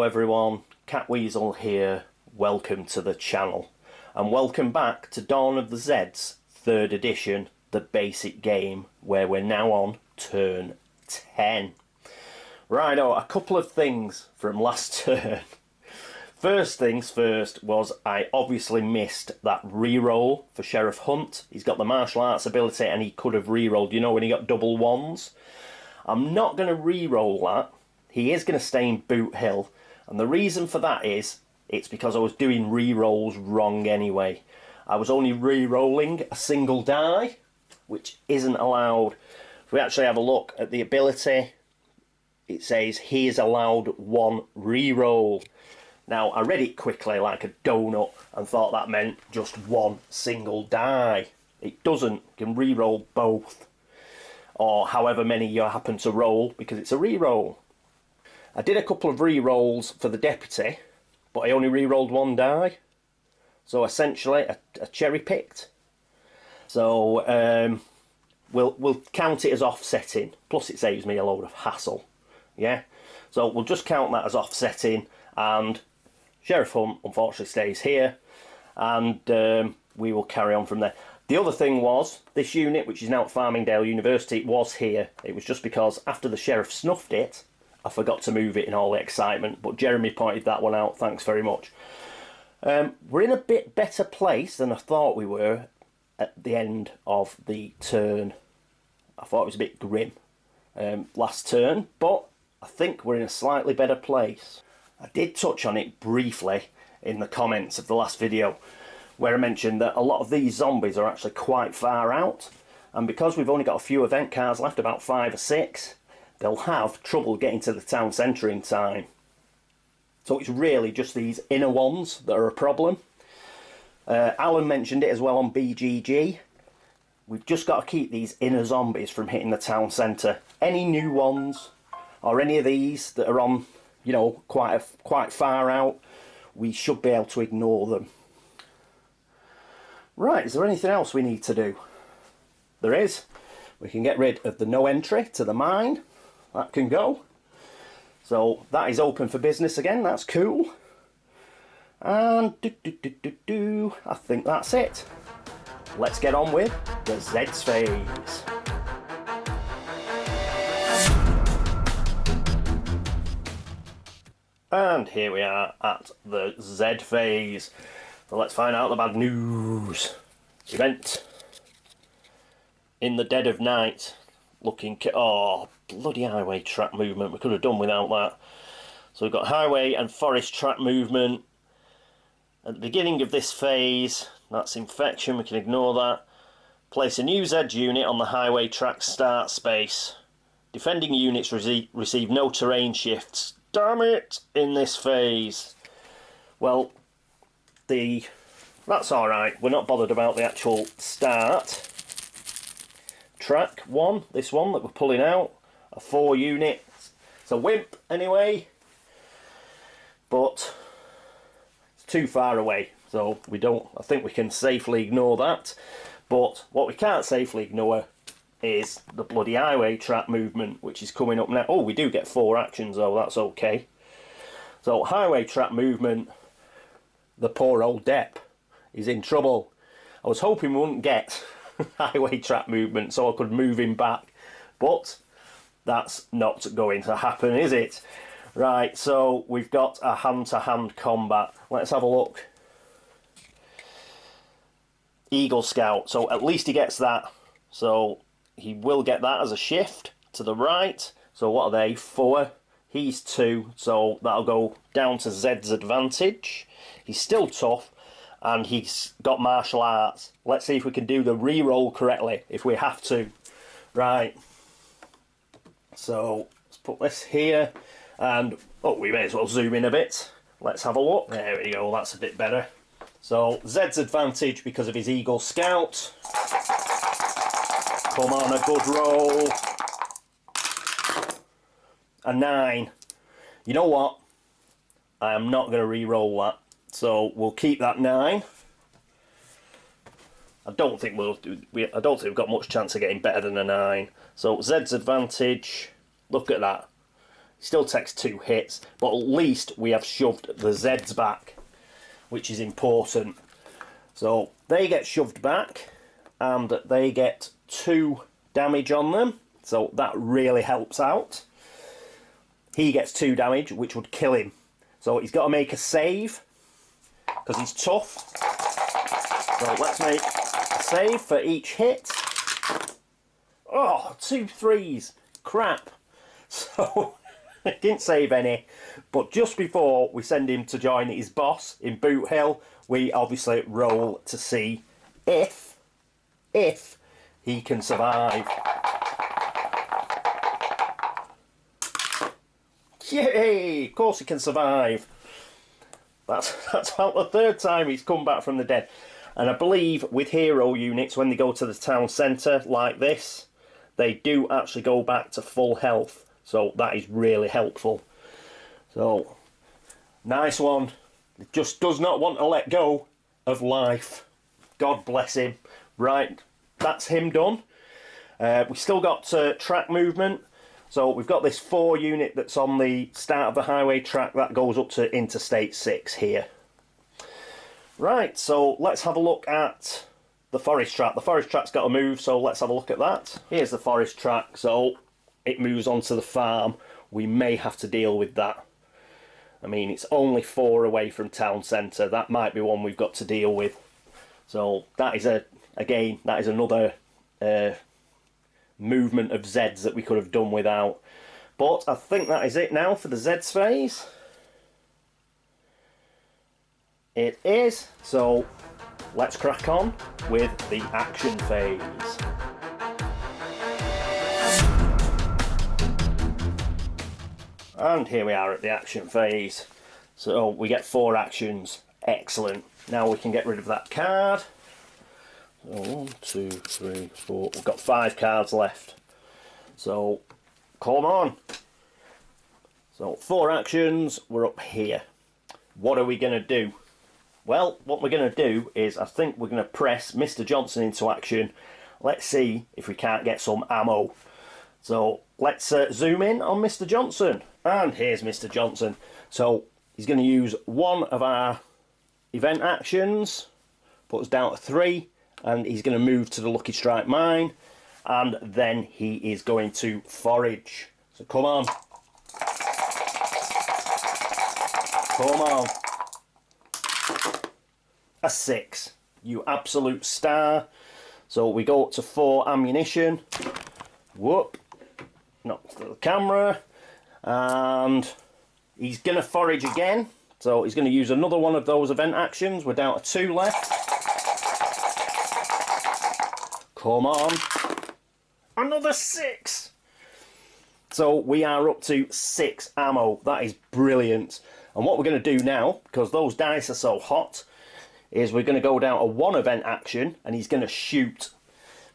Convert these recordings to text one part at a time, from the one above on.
everyone, Catweazle here, welcome to the channel and welcome back to Dawn of the Zeds 3rd edition, the basic game, where we're now on turn 10. Righto, a couple of things from last turn. First things first was I obviously missed that reroll for Sheriff Hunt. He's got the martial arts ability and he could have rerolled, you know, when he got double ones. I'm not going to reroll that. He is going to stay in Boot Hill, and the reason for that is it's because I was doing re-rolls wrong anyway. I was only re-rolling a single die, which isn't allowed. If we actually have a look at the ability, it says he is allowed one re-roll. Now I read it quickly like a donut and thought that meant just one single die. It doesn't. You can re-roll both, or however many you happen to roll, because it's a re-roll. I did a couple of re-rolls for the deputy, but I only re-rolled one die. So essentially, a cherry picked. So we'll count it as offsetting. Plus, it saves me a load of hassle. Yeah. So we'll just count that as offsetting, and Sheriff Hunt unfortunately stays here, and we will carry on from there. The other thing was this unit, which is now at Farmingdale University, was here. It was just because after the sheriff snuffed it, I forgot to move it in all the excitement, but Jeremy pointed that one out. Thanks very much. We're in a bit better place than I thought we were at the end of the turn. I thought it was a bit grim last turn, but I think we're in a slightly better place. I did touch on it briefly in the comments of the last video, where I mentioned that a lot of these zombies are actually quite far out, and because we've only got a few event cards left, about 5 or 6, they'll have trouble getting to the town centre in time. So it's really just these inner ones that are a problem. Alan mentioned it as well on BGG. We've just got to keep these inner zombies from hitting the town centre. Any new ones, or any of these that are on, you know, quite far out, we should be able to ignore them. Right, is there anything else we need to do? There is. We can get rid of the no entry to the mine. That can go. So that is open for business again. That's cool. And I think that's it. Let's get on with the Zeds phase. And here we are at the Z phase. So let's find out the bad news. Event. In the dead of night. Looking... Oh, bloody highway track movement. We could have done without that. So we've got highway and forest track movement. At the beginning of this phase, that's infection. We can ignore that. Place a new Zeds unit on the highway track start space. Defending units receive no terrain shifts. Damn it! In this phase. Well... That's alright, we're not bothered about the actual start. Track 1, this one that we're pulling out, a 4 unit. It's a wimp anyway, but it's too far away, so I think we can safely ignore that. But what we can't safely ignore is the bloody highway track movement, which is coming up now. Oh, we do get 4 actions though, that's okay. So highway track movement. The poor old Depp is in trouble. I was hoping we wouldn't get highway track movement so I could move him back, but that's not going to happen, is it? Right, so we've got a hand-to-hand combat. Let's have a look. Eagle Scout, so at least he gets that. So he will get that as a shift to the right. So what are they? 4. He's 2, so that'll go down to Zed's advantage. He's still tough, and he's got martial arts. Let's see if we can do the re-roll correctly, if we have to. Right. So, let's put this here, and, oh, we may as well zoom in a bit. Let's have a look. There we go, that's a bit better. So, Zed's advantage because of his Eagle Scout. Come on, a good roll. A 9. You know what? I am not going to re-roll that. So we'll keep that 9. I don't think we've got much chance of getting better than a 9. So Zed's advantage. Look at that. Still takes 2 hits, but at least we have shoved the Zeds back, which is important. So they get shoved back, and they get 2 damage on them, so that really helps out. He gets 2 damage, which would kill him. So he's got to make a save, because he's tough. So let's make a save for each hit. Oh, 2 3s. Crap. So, didn't save any. But just before we send him to join his boss in Boot Hill, we obviously roll to see if he can survive. Yay! Of course he can survive. That's about the 3rd time he's come back from the dead. And I believe with hero units, when they go to the town centre like this, they do actually go back to full health. So that is really helpful. So, nice one. He just does not want to let go of life. God bless him. Right, that's him done. We still got track movement. So we've got this 4 unit that's on the start of the highway track that goes up to Interstate 6 here. Right, so let's have a look at the forest track. The forest track's got to move, so let's have a look at that. Here's the forest track, so it moves onto the farm. We may have to deal with that. I mean, it's only 4 away from town centre. That might be one we've got to deal with. So that is again, that is another movement of Zeds that we could have done without. But I think that is it now for the Zeds phase. It is. So let's crack on with the action phase. And here we are at the action phase. So we get 4 actions. Excellent. Now we can get rid of that card. So 1, 2, 3, 4. We've got 5 cards left. So come on. So 4 actions. We're up here. What are we going to do? Well, what we're going to do is I think we're going to press Mr. Johnson into action. Let's see if we can't get some ammo. So let's zoom in on Mr. Johnson. And here's Mr. Johnson. So he's going to use one of our event actions, put us down to 3, and he's going to move to the Lucky Strike mine, and then he is going to forage. So come on. Come on. A 6. You absolute star. So we go up to 4 ammunition. Whoop. Not to the camera. And he's going to forage again. So he's going to use another one of those event actions. We're down to 2 left. Come on. Another 6. So we are up to 6 ammo. That is brilliant. And what we're going to do now, because those dice are so hot, is we're going to go down to 1 event action and he's going to shoot.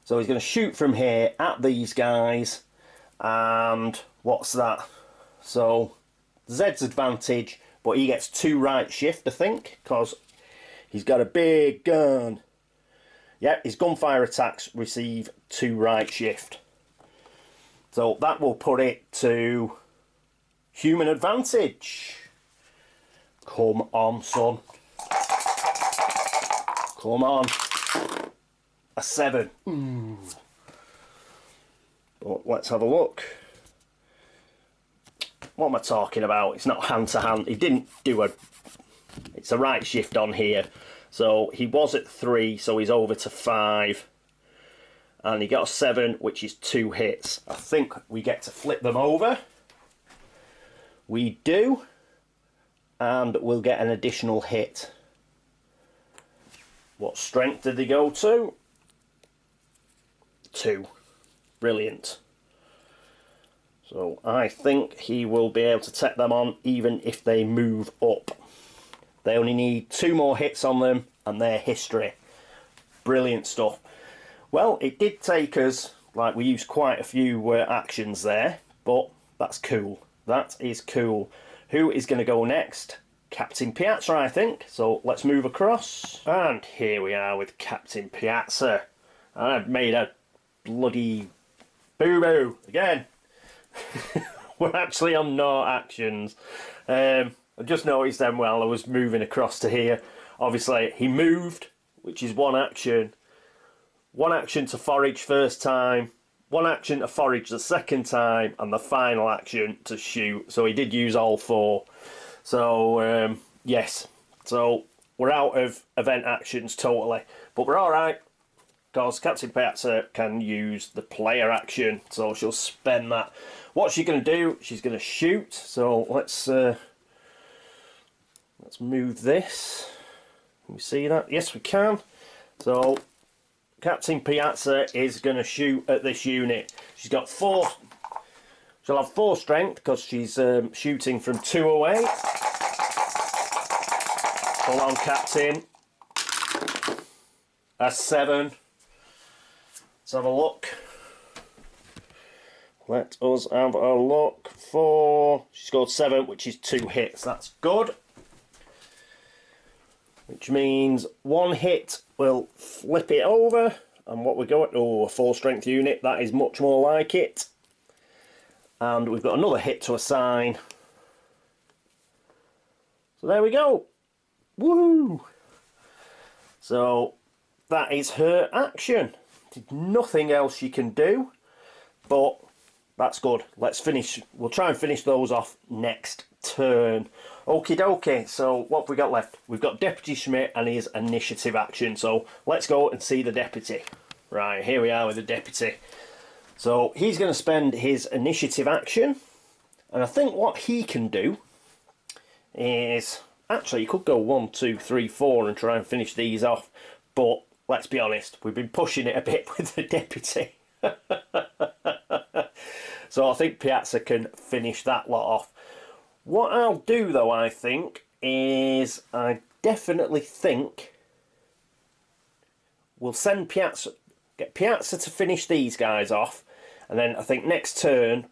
So he's going to shoot from here at these guys. And what's that? So Zed's advantage, but he gets 2 right shift, I think, because he's got a big gun. Yep, his gunfire attacks receive 2 right shift. So that will put it to human advantage. Come on, son. Come on. A 7. But let's have a look. What am I talking about? It's not hand to hand. He didn't do a... It's a right shift on here. So he was at 3, so he's over to 5. And he got a 7, which is 2 hits. I think we get to flip them over. We do. And we'll get an additional hit. What strength did they go to? 2. Brilliant. So I think he will be able to take them on even if they move up. They only need 2 more hits on them and they're history. Brilliant stuff. Well, it did take us, like we used quite a few actions there, but that's cool. That is cool. Who is going to go next? Captain Piazza, I think. So let's move across. And here we are with Captain Piazza. I've made a bloody boo-boo again. we're actually on no actions. I just noticed then while I was moving across to here. Obviously, he moved, which is one action. One action to forage first time. One action to forage the second time. And the final action to shoot. So he did use all 4. So, yes. So, we're out of event actions totally. But we're alright. Because Captain Piazza can use the player action. So, she'll spend that. What's she going to do? She's going to shoot. So, let's move this. Can we see that? Yes, we can. So, Captain Piazza is going to shoot at this unit. She's got 4. She'll have 4 strength because she's shooting from 2 away. Hold on, Captain. That's 7. Let's have a look. Let us have a look for... She scored 7, which is 2 hits. That's good. Which means 1 hit will flip it over. And what we're going... Oh, a 4 strength unit. That is much more like it. And we've got another hit to assign. So there we go. Woo! So that is her action. There's nothing else she can do. But that's good. Let's finish. We'll try and finish those off next turn. Okie dokie. So what have we got left? We've got Deputy Schmidt and his initiative action. So let's go and see the Deputy. Right, here we are with the Deputy. So he's going to spend his initiative action. And I think what he can do is... Actually, he could go 1, 2, 3, 4 and try and finish these off. But let's be honest, we've been pushing it a bit with the Deputy. So I think Piazza can finish that lot off. What I'll do though, I think, is I definitely think we'll send Piazza, get Piazza to finish these guys off, and then I think next turn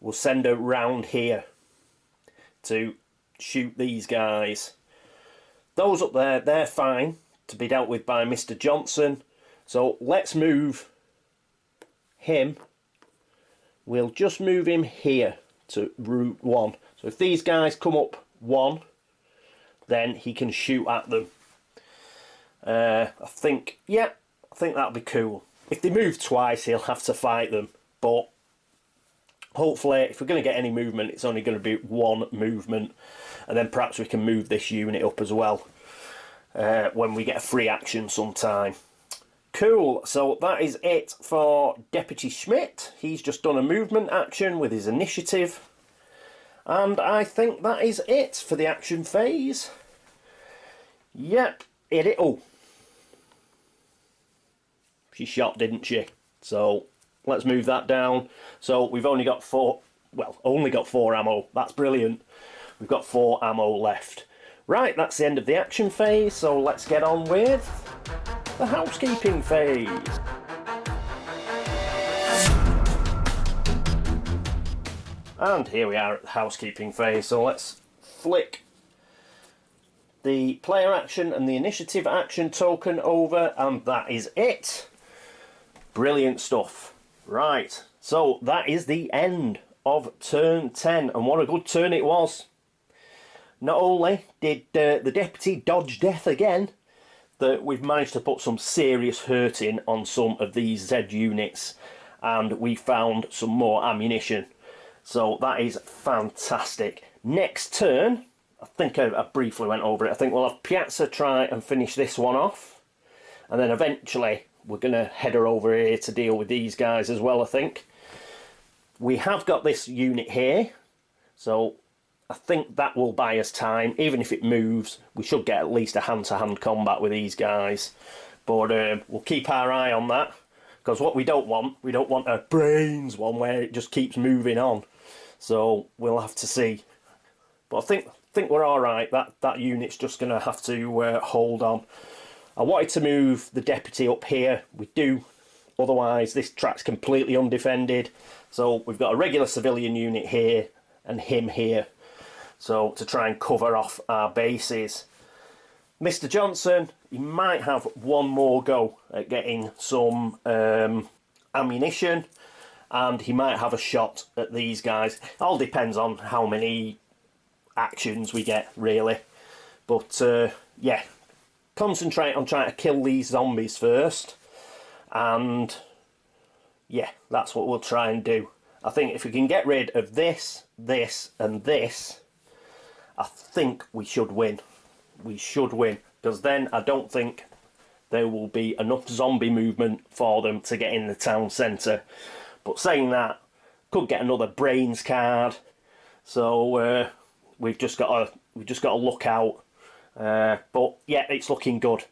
we'll send her round here to shoot these guys. Those up there, they're fine to be dealt with by Mr. Johnson. So let's move him. We'll just move him here to route 1. So if these guys come up 1, then he can shoot at them. I think that'll be cool. If they move twice, he'll have to fight them. But hopefully, if we're going to get any movement, it's only going to be 1 movement. And then perhaps we can move this unit up as well when we get a free action sometime. Cool, so that is it for Deputy Schmidt. He's just done a movement action with his initiative. And I think that is it for the action phase. Yep, oh. She shot, didn't she? So let's move that down. So we've only got 4, well, only got 4 ammo. That's brilliant. We've got 4 ammo left. Right, that's the end of the action phase, so let's get on with the housekeeping phase. And here we are at the housekeeping phase, so let's flick the player action and the initiative action token over, and that is it. Brilliant stuff. Right, so that is the end of turn 10, and what a good turn it was. Not only did the Deputy dodge death again, that we've managed to put some serious hurt in on some of these Z units, and we found some more ammunition. So that is fantastic. Next turn, I think I briefly went over it, I think we'll have Piazza try and finish this one off, and then eventually we're going to head her over here to deal with these guys as well, I think. We have got this unit here, so I think that will buy us time. Even if it moves, we should get at least a hand-to-hand combat with these guys. But we'll keep our eye on that, because what we don't want a brains one where it just keeps moving on. So we'll have to see. But I think we're all right. That unit's just going to have to hold on. I wanted to move the Deputy up here. We do. Otherwise, this track's completely undefended. So we've got a regular civilian unit here and him here. So to try and cover off our bases. Mr. Johnson, he might have one more go at getting some ammunition. and he might have a shot at these guys. It all depends on how many actions we get, really. But yeah, concentrate on trying to kill these zombies first, and yeah, that's what we'll try and do. I think if we can get rid of this, this and this, I think we should win. We should win, because then I don't think there will be enough zombie movement for them to get in the town centre. But saying that, could get another brains card, so we've just got to look out. But yeah, it's looking good.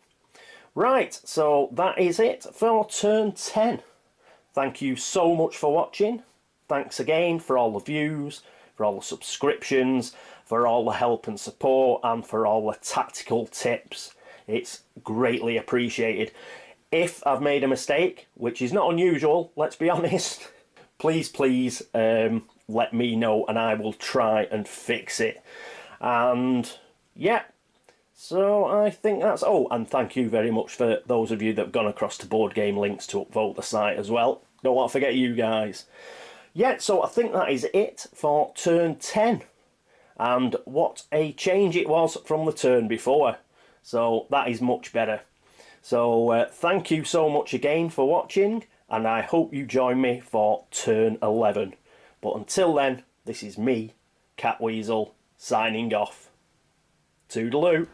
Right, so that is it for turn 10. Thank you so much for watching. Thanks again for all the views, for all the subscriptions, for all the help and support, and for all the tactical tips. It's greatly appreciated. If I've made a mistake, which is not unusual, let's be honest, please let me know and I will try and fix it. And yeah, so I think that's... Oh, and thank you very much for those of you that have gone across to Board Game Links to upvote the site as well. Don't want to forget you guys. Yeah, so I think that is it for turn 10. And what a change it was from the turn before. So that is much better. So thank you so much again for watching, and I hope you join me for turn 11. But until then, this is me, Catweazle, signing off. Toodaloo.